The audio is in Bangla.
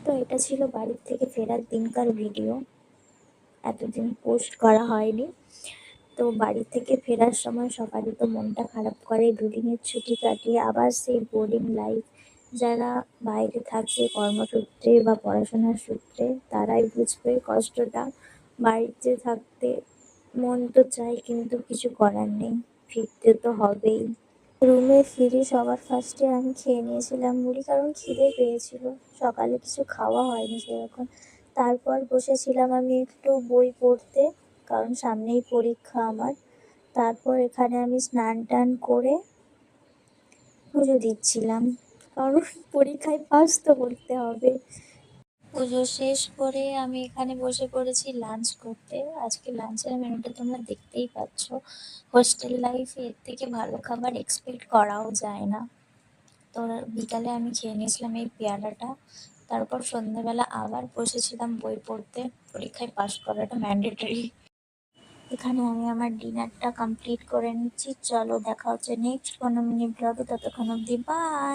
তো এটা ছিল বাড়ির থেকে ফেরার দিনকার ভিডিও, এতদিন পোস্ট করা হয়নি। তো বাড়ি থেকে ফেরার সময় সবারই তো মনটা খারাপ করে, দুদিনের ছুটি কাটিয়ে আবার সেই বোরিং লাইফ। যারা বাইরে থাকে কর্মসূত্রে বা পড়াশোনার সূত্রে তারাই বুঝবে কষ্টটা। বাড়িতে থাকতে মন তো চাই, কিন্তু কিছু করার নেই, ফিরতে তো হবেই। রুমে ফিরে সবার ফার্স্টে আমি খেয়ে নিয়েছিলাম মুড়ি, কারণ খিদে পেয়েছিল। সকালে কিছু খাওয়া হয়নি সেরকম। তারপর বসেছিলাম আমি একটু বই পড়তে, কারণ সামনেই পরীক্ষা আমার। তারপর এখানে আমি স্নান টান করে পুজো দিচ্ছিলাম, কারণ পরীক্ষায় পাস তো করতে হবে। পুজো শেষ করে আমি এখানে বসে পড়েছি লাঞ্চ করতে। আজকে লাঞ্চের মেনুটা তোমরা দেখতেই পাচ্ছ। হোস্টেল লাইফে এর থেকে ভালো খাবার এক্সপেক্ট করাও যায় না। তো বিকালে আমি খেয়ে নিয়েছিলাম এই পেয়ারাটা। তারপর সন্ধ্যেবেলা আবার বসেছিলাম বই পড়তে, পরীক্ষায় পাস করাটা ম্যান্ডেটরি। এখানে আমি আমার ডিনারটা কমপ্লিট করে নিচ্ছি। চলো দেখা হচ্ছে নেক্সট কোনো মিনি ব্লগে, ততক্ষণ অব্দি বাই।